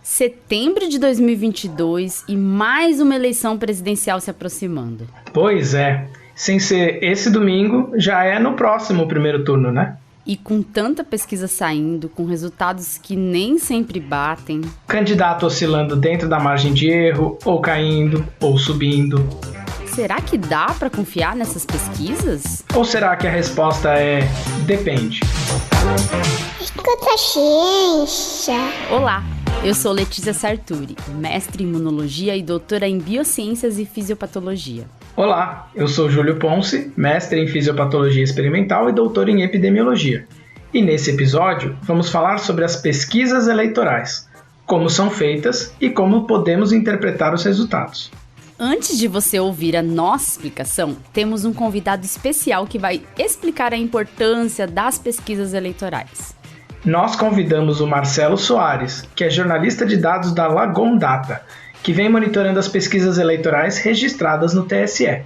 Setembro de 2022 e mais uma eleição presidencial se aproximando. Pois é, sem ser esse domingo, já é no próximo primeiro turno, né? E com tanta pesquisa saindo, com resultados que nem sempre batem. Candidato oscilando dentro da margem de erro, ou caindo, ou subindo. Será que dá para confiar nessas pesquisas? Ou será que a resposta é depende? Escuta, ciência. Olá, eu sou Letícia Sarturi, mestre em imunologia e doutora em biociências e fisiopatologia. Olá, eu sou Júlio Ponce, mestre em fisiopatologia experimental e doutor em epidemiologia. E nesse episódio vamos falar sobre as pesquisas eleitorais, como são feitas e como podemos interpretar os resultados. Antes de você ouvir a nossa explicação, temos um convidado especial que vai explicar a importância das pesquisas eleitorais. Nós convidamos o Marcelo Soares, que é jornalista de dados da Lagon Data, que vem monitorando as pesquisas eleitorais registradas no TSE.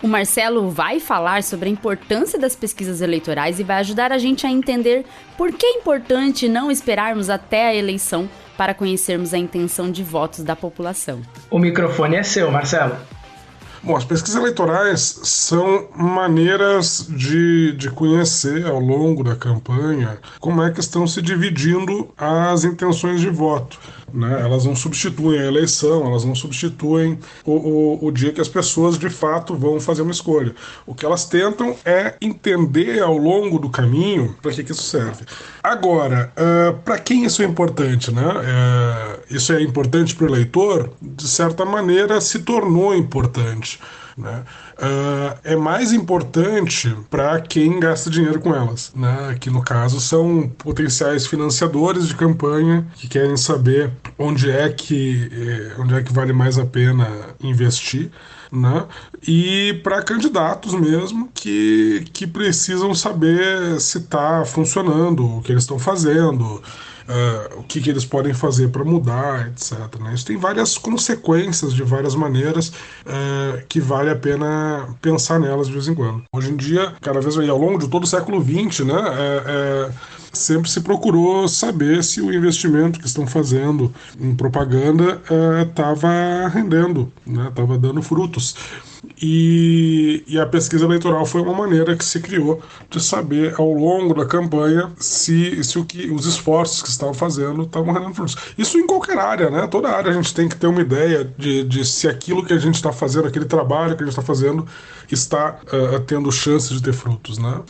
O Marcelo vai falar sobre a importância das pesquisas eleitorais e vai ajudar a gente a entender por que é importante não esperarmos até a eleição para conhecermos a intenção de votos da população. O microfone é seu, Marcelo. Bom, as pesquisas eleitorais são maneiras de conhecer ao longo da campanha como é que estão se dividindo as intenções de voto, né? Elas não substituem a eleição, elas não substituem o dia que as pessoas de fato vão fazer uma escolha. O que elas tentam é entender ao longo do caminho para que isso serve. Agora, para quem isso é importante, né? Isso é importante para o eleitor? De certa maneira se tornou importante. Né? É mais importante para quem gasta dinheiro com elas, né? Que no caso são potenciais financiadores de campanha que querem saber onde é que vale mais a pena investir, né? E para candidatos mesmo que precisam saber se está funcionando, o que eles estão fazendo, o que eles podem fazer para mudar, etc. Né? Isso tem várias consequências de várias maneiras que vale a pena pensar nelas de vez em quando. Hoje em dia, cada vez ao longo de todo o século XX, né, sempre se procurou saber se o investimento que estão fazendo em propaganda estava rendendo, né, estava dando frutos. E a pesquisa eleitoral foi uma maneira que se criou de saber ao longo da campanha se os esforços que estavam fazendo estavam rendendo frutos. Isso em qualquer área, né? Toda área a gente tem que ter uma ideia de se aquilo que a gente está fazendo, aquele trabalho que a gente está fazendo, está tendo chance de ter frutos, né?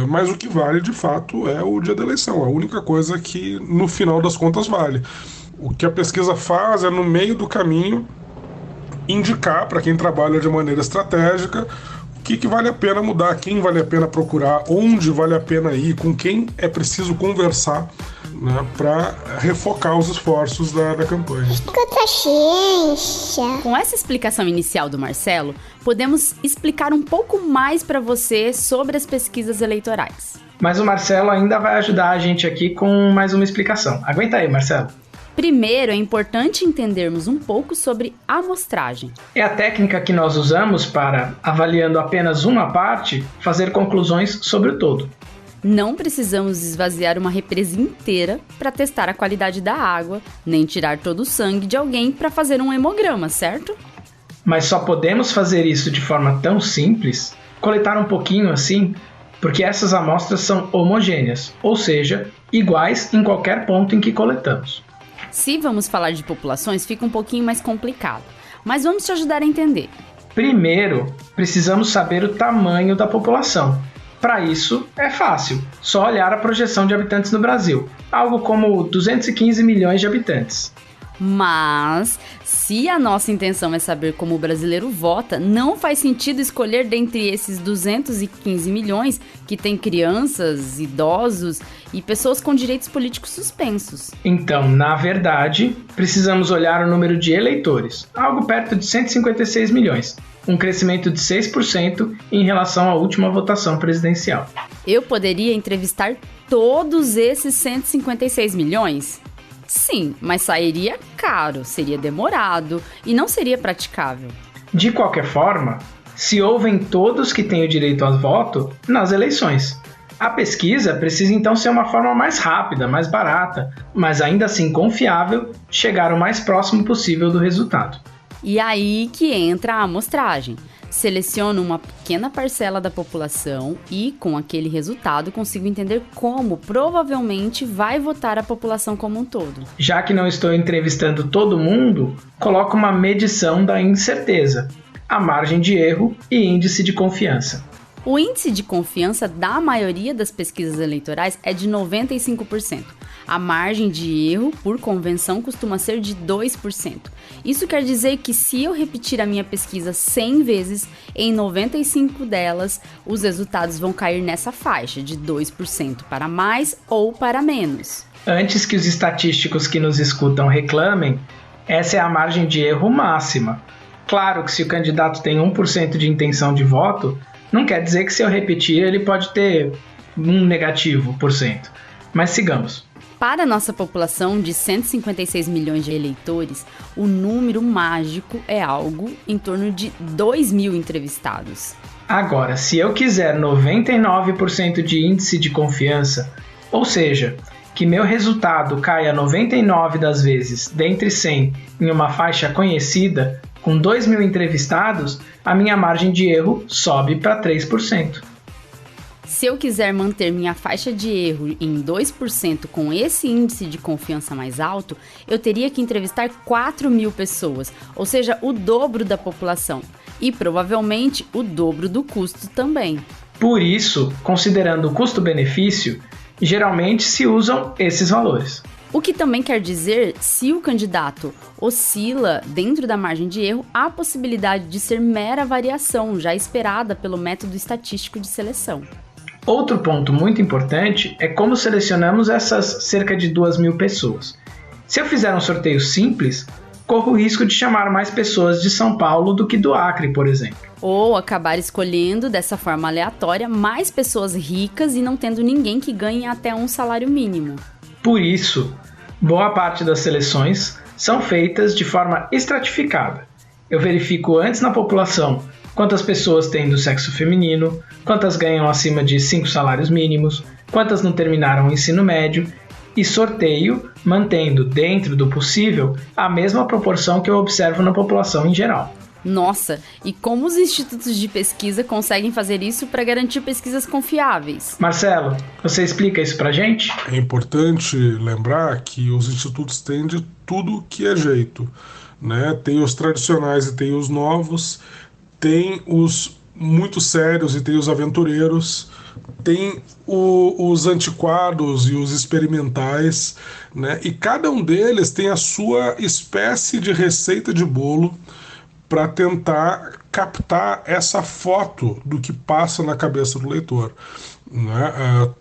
Mas o que vale de fato é o dia da eleição, a única coisa que no final das contas vale. O que a pesquisa faz é no meio do caminho indicar para quem trabalha de maneira estratégica o que vale a pena mudar, quem vale a pena procurar, onde vale a pena ir, com quem é preciso conversar, né, para refocar os esforços da campanha. Escuta, ciência. Com essa explicação inicial do Marcelo, podemos explicar um pouco mais para você sobre as pesquisas eleitorais. Mas o Marcelo ainda vai ajudar a gente aqui com mais uma explicação. Aguenta aí, Marcelo. Primeiro, é importante entendermos um pouco sobre amostragem. É a técnica que nós usamos para, avaliando apenas uma parte, fazer conclusões sobre o todo. Não precisamos esvaziar uma represa inteira para testar a qualidade da água, nem tirar todo o sangue de alguém para fazer um hemograma, certo? Mas só podemos fazer isso de forma tão simples, coletar um pouquinho assim, porque essas amostras são homogêneas, ou seja, iguais em qualquer ponto em que coletamos. Se vamos falar de populações, fica um pouquinho mais complicado, mas vamos te ajudar a entender. Primeiro, precisamos saber o tamanho da população. Para isso, é fácil, só olhar a projeção de habitantes no Brasil, algo como 215 milhões de habitantes. Mas, se a nossa intenção é saber como o brasileiro vota, não faz sentido escolher dentre esses 215 milhões que tem crianças, idosos e pessoas com direitos políticos suspensos. Então, na verdade, precisamos olhar o número de eleitores, algo perto de 156 milhões, um crescimento de 6% em relação à última votação presidencial. Eu poderia entrevistar todos esses 156 milhões? Sim, mas sairia caro, seria demorado e não seria praticável. De qualquer forma, se ouvem todos que têm o direito ao voto nas eleições. A pesquisa precisa então ser uma forma mais rápida, mais barata, mas ainda assim confiável, de chegar o mais próximo possível do resultado. E aí que entra a amostragem. Seleciono uma pequena parcela da população e, com aquele resultado, consigo entender como provavelmente vai votar a população como um todo. Já que não estou entrevistando todo mundo, coloco uma medição da incerteza, a margem de erro e índice de confiança. O índice de confiança da maioria das pesquisas eleitorais é de 95%. A margem de erro, por convenção, costuma ser de 2%. Isso quer dizer que se eu repetir a minha pesquisa 100 vezes, em 95 delas, os resultados vão cair nessa faixa de 2% para mais ou para menos. Antes que os estatísticos que nos escutam reclamem, essa é a margem de erro máxima. Claro que se o candidato tem 1% de intenção de voto, não quer dizer que se eu repetir ele pode ter um negativo por cento. Mas sigamos. Para a nossa população de 156 milhões de eleitores, o número mágico é algo em torno de 2.000 entrevistados. Agora, se eu quiser 99% de índice de confiança, ou seja, que meu resultado caia 99 das vezes dentre 100 em uma faixa conhecida, com 2.000 entrevistados, a minha margem de erro sobe para 3%. Se eu quiser manter minha faixa de erro em 2% com esse índice de confiança mais alto, eu teria que entrevistar 4.000 pessoas, ou seja, o dobro da população. E provavelmente o dobro do custo também. Por isso, considerando o custo-benefício, geralmente se usam esses valores. O que também quer dizer, se o candidato oscila dentro da margem de erro, há a possibilidade de ser mera variação, já esperada pelo método estatístico de seleção. Outro ponto muito importante é como selecionamos essas cerca de 2.000 pessoas. Se eu fizer um sorteio simples, corro o risco de chamar mais pessoas de São Paulo do que do Acre, por exemplo. Ou acabar escolhendo, dessa forma aleatória, mais pessoas ricas e não tendo ninguém que ganhe até um salário mínimo. Por isso, boa parte das seleções são feitas de forma estratificada. Eu verifico antes na população quantas pessoas têm do sexo feminino, quantas ganham acima de 5 salários mínimos, quantas não terminaram o ensino médio, e sorteio mantendo, dentro do possível, a mesma proporção que eu observo na população em geral. Nossa, e como os institutos de pesquisa conseguem fazer isso para garantir pesquisas confiáveis? Marcelo, você explica isso pra gente? É importante lembrar que os institutos têm de tudo que é jeito, né? Tem os tradicionais e tem os novos, tem os muito sérios e tem os aventureiros, tem os antiquados e os experimentais, né? E cada um deles tem a sua espécie de receita de bolo para tentar captar essa foto do que passa na cabeça do leitor, né?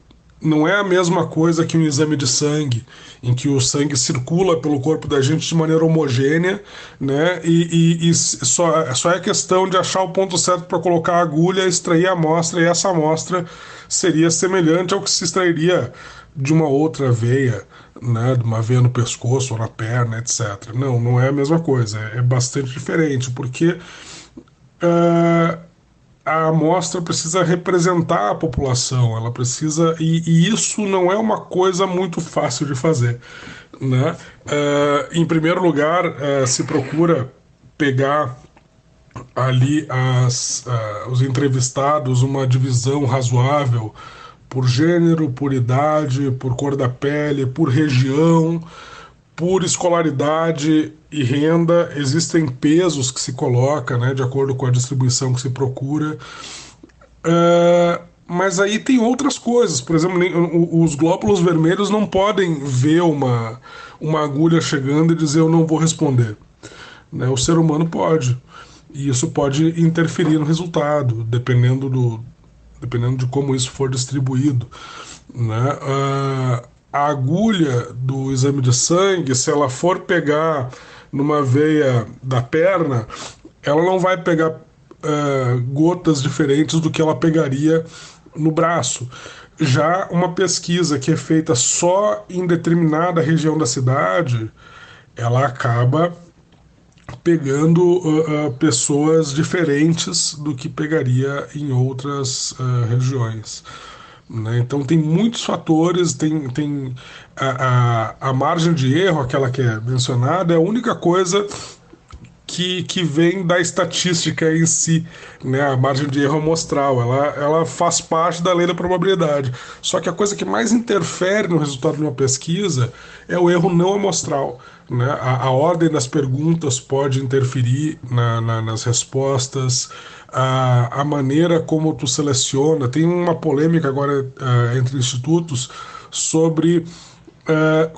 Não é a mesma coisa que um exame de sangue, em que o sangue circula pelo corpo da gente de maneira homogênea, né? E só é questão de achar o ponto certo para colocar a agulha, extrair a amostra, e essa amostra seria semelhante ao que se extrairia de uma outra veia, né? De uma veia no pescoço ou na perna, etc. Não é a mesma coisa, é bastante diferente, porque a amostra precisa representar a população, ela precisa, e isso não é uma coisa muito fácil de fazer, né? Em primeiro lugar, se procura pegar ali os entrevistados, uma divisão razoável por gênero, por idade, por cor da pele, por região, por escolaridade e renda. Existem pesos que se coloca, né, de acordo com a distribuição que se procura. Mas aí tem outras coisas. Por exemplo, os glóbulos vermelhos não podem ver uma agulha chegando e dizer eu não vou responder, né? O ser humano pode. E isso pode interferir no resultado, dependendo de como isso for distribuído, né? A agulha do exame de sangue, se ela for pegar numa veia da perna, ela não vai pegar gotas diferentes do que ela pegaria no braço. Já uma pesquisa que é feita só em determinada região da cidade, ela acaba pegando pessoas diferentes do que pegaria em outras regiões. né? Então tem muitos fatores, tem a margem de erro, aquela que é mencionada, é a única coisa que vem da estatística em si, né? A margem de erro amostral, ela faz parte da lei da probabilidade. Só que a coisa que mais interfere no resultado de uma pesquisa é o erro não amostral, né? A ordem das perguntas pode interferir nas respostas, a maneira como tu seleciona. Tem uma polêmica agora entre institutos sobre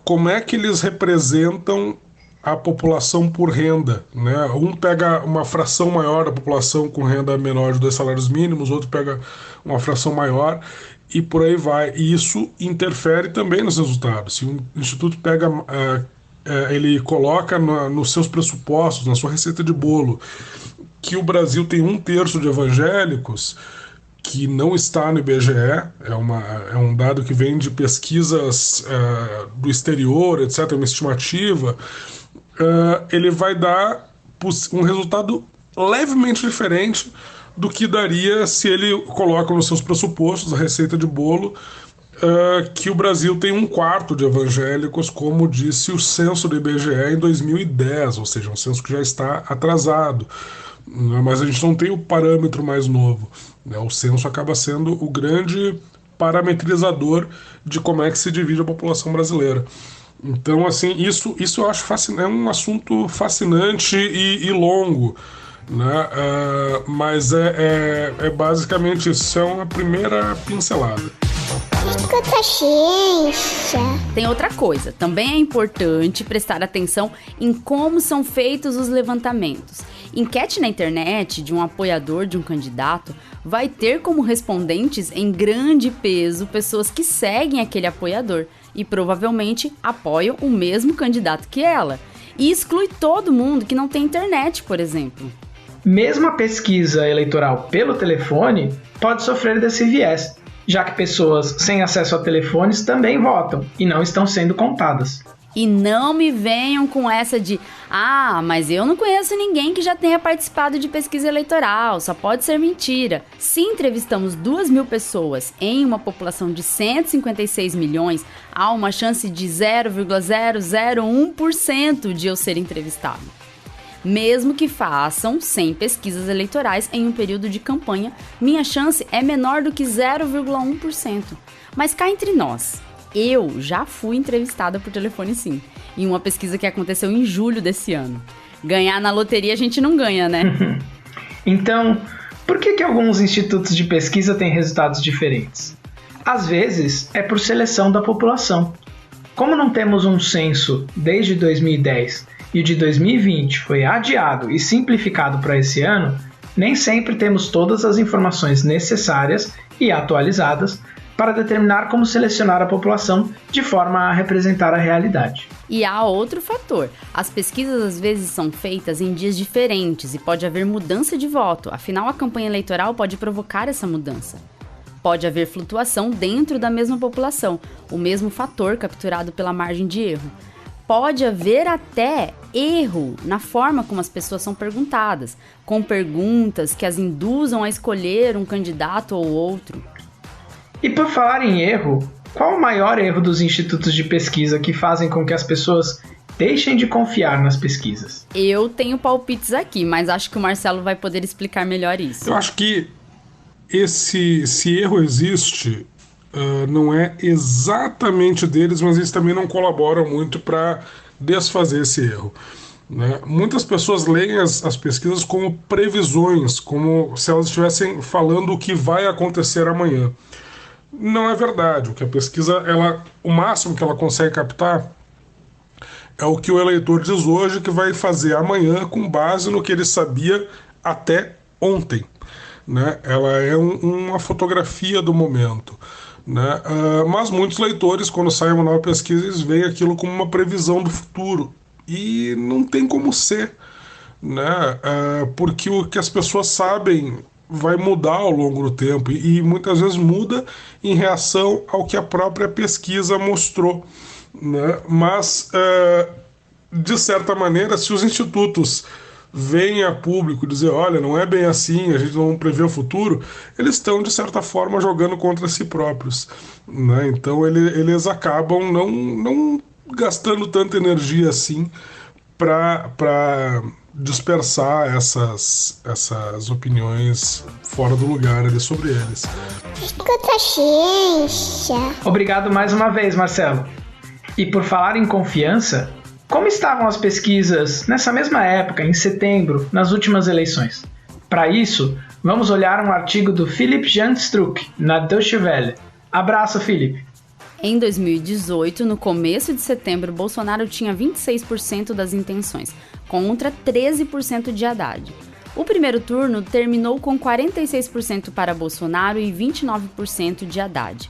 como é que eles representam a população por renda, né? Um pega uma fração maior da população com renda menor de 2 salários mínimos, outro pega uma fração maior e por aí vai. E isso interfere também nos resultados. Se um instituto pega, ele coloca nos seus pressupostos, na sua receita de bolo, que o Brasil tem 1/3 de evangélicos, que não está no IBGE, é um dado que vem de pesquisas do exterior, etc., uma estimativa, ele vai dar um resultado levemente diferente do que daria se ele coloca nos seus pressupostos, a receita de bolo, que o Brasil tem 1/4 de evangélicos, como disse o censo do IBGE em 2010, ou seja, um censo que já está atrasado. Mas a gente não tem o parâmetro mais novo, né? O censo acaba sendo o grande parametrizador de como é que se divide a população brasileira. Então, assim, isso eu acho é um assunto fascinante e longo, né? Mas é basicamente isso, é uma primeira pincelada. Escuta ciência. Tem outra coisa, também é importante prestar atenção em como são feitos os levantamentos. Enquete na internet de um apoiador de um candidato vai ter como respondentes em grande peso pessoas que seguem aquele apoiador e provavelmente apoiam o mesmo candidato que ela. E exclui todo mundo que não tem internet, por exemplo. Mesmo a pesquisa eleitoral pelo telefone pode sofrer desse viés, já que pessoas sem acesso a telefones também votam e não estão sendo contadas. E não me venham com essa de mas eu não conheço ninguém que já tenha participado de pesquisa eleitoral, só pode ser mentira. Se entrevistamos 2.000 pessoas em uma população de 156 milhões, há uma chance de 0,001% de eu ser entrevistado. Mesmo que façam 100 pesquisas eleitorais em um período de campanha, minha chance é menor do que 0,1%. Mas cá entre nós, eu já fui entrevistada por telefone sim, em uma pesquisa que aconteceu em julho desse ano. Ganhar na loteria a gente não ganha, né? Então, por que alguns institutos de pesquisa têm resultados diferentes? Às vezes, é por seleção da população. Como não temos um censo desde 2010 e o de 2020 foi adiado e simplificado para esse ano, nem sempre temos todas as informações necessárias e atualizadas para determinar como selecionar a população de forma a representar a realidade. E há outro fator. As pesquisas às vezes são feitas em dias diferentes e pode haver mudança de voto, afinal a campanha eleitoral pode provocar essa mudança. Pode haver flutuação dentro da mesma população, o mesmo fator capturado pela margem de erro. Pode haver até erro na forma como as pessoas são perguntadas, com perguntas que as induzam a escolher um candidato ou outro. E por falar em erro, qual o maior erro dos institutos de pesquisa que fazem com que as pessoas deixem de confiar nas pesquisas? Eu tenho palpites aqui, mas acho que o Marcelo vai poder explicar melhor isso. Eu acho que se erro existe, não é exatamente deles, mas eles também não colaboram muito para desfazer esse erro, né? Muitas pessoas leem as pesquisas como previsões, como se elas estivessem falando o que vai acontecer amanhã. Não é verdade. O que a pesquisa, o máximo que ela consegue captar é o que o eleitor diz hoje que vai fazer amanhã com base no que ele sabia até ontem, né? Ela é uma fotografia do momento, né? Mas muitos leitores, quando sai uma nova pesquisa, eles veem aquilo como uma previsão do futuro e não tem como ser, né? Porque o que as pessoas sabem vai mudar ao longo do tempo e muitas vezes muda em reação ao que a própria pesquisa mostrou, né? Mas, de certa maneira, se os institutos vêm a público dizer, olha, não é bem assim, a gente não prevê o futuro, eles estão, de certa forma, jogando contra si próprios, né? Então eles acabam não gastando tanta energia assim para dispersar essas opiniões fora do lugar ali sobre eles. Escuta a ciência. Obrigado mais uma vez, Marcelo. E por falar em confiança, como estavam as pesquisas nessa mesma época, em setembro, nas últimas eleições? Para isso, vamos olhar um artigo do Philipp Jan Struck, na Deutsche Welle. Abraço, Philipp! Em 2018, no começo de setembro, Bolsonaro tinha 26% das intenções, contra 13% de Haddad. O primeiro turno terminou com 46% para Bolsonaro e 29% de Haddad.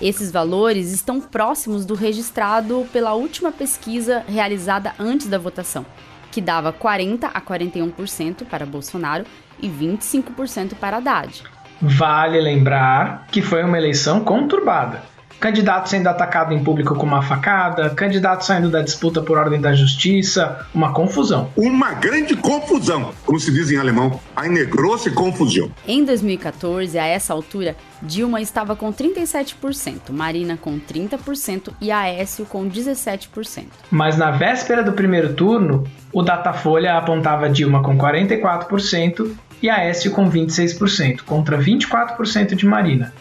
Esses valores estão próximos do registrado pela última pesquisa realizada antes da votação, que dava 40% a 41% para Bolsonaro e 25% para Haddad. Vale lembrar que foi uma eleição conturbada. Candidato sendo atacado em público com uma facada, candidato saindo da disputa por ordem da justiça, uma confusão. Uma grande confusão, como se diz em alemão, eine große Konfusion. Em 2014, a essa altura, Dilma estava com 37%, Marina com 30% e Aécio com 17%. Mas na véspera do primeiro turno, o Datafolha apontava Dilma com 44% e Aécio com 26%, contra 24% de Marina.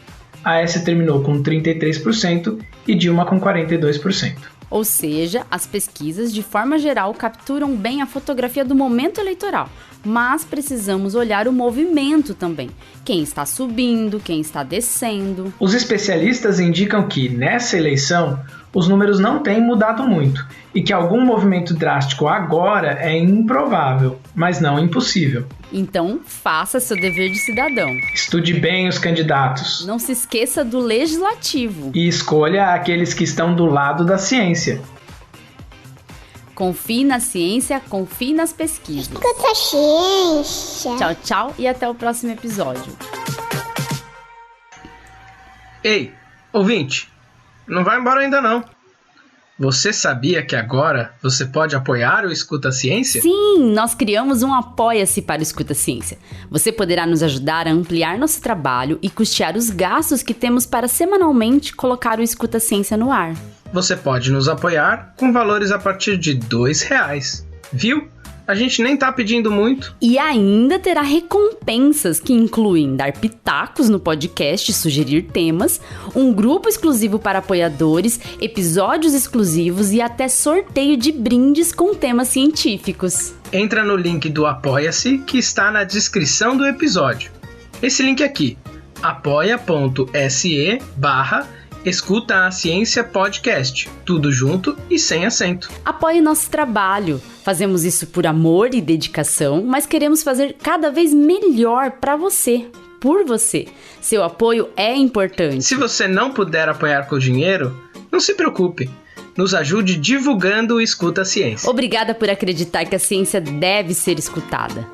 Aécio terminou com 33% e Dilma com 42%. Ou seja, as pesquisas, de forma geral, capturam bem a fotografia do momento eleitoral, mas precisamos olhar o movimento também. Quem está subindo, quem está descendo. Os especialistas indicam que, nessa eleição, os números não têm mudado muito e que algum movimento drástico agora é improvável, mas não impossível. Então, faça seu dever de cidadão. Estude bem os candidatos. Não se esqueça do legislativo. E escolha aqueles que estão do lado da ciência. Confie na ciência, confie nas pesquisas. Escuta a ciência. Tchau, tchau e até o próximo episódio. Ei, ouvinte, não vai embora ainda não. Você sabia que agora você pode apoiar o Escuta Ciência? Sim, nós criamos um Apoia-se para o Escuta Ciência. Você poderá nos ajudar a ampliar nosso trabalho e custear os gastos que temos para semanalmente colocar o Escuta Ciência no ar. Você pode nos apoiar com valores a partir de R$2. Viu? A gente nem tá pedindo muito. E ainda terá recompensas que incluem dar pitacos no podcast, sugerir temas, um grupo exclusivo para apoiadores, episódios exclusivos e até sorteio de brindes com temas científicos. Entra no link do Apoia-se que está na descrição do episódio. Esse link aqui, apoia.se/Escuta a Ciência Podcast, tudo junto e sem acento. Apoie nosso trabalho. Fazemos isso por amor e dedicação, mas queremos fazer cada vez melhor para você, por você. Seu apoio é importante. Se você não puder apoiar com dinheiro, não se preocupe. Nos ajude divulgando o Escuta a Ciência. Obrigada por acreditar que a ciência deve ser escutada.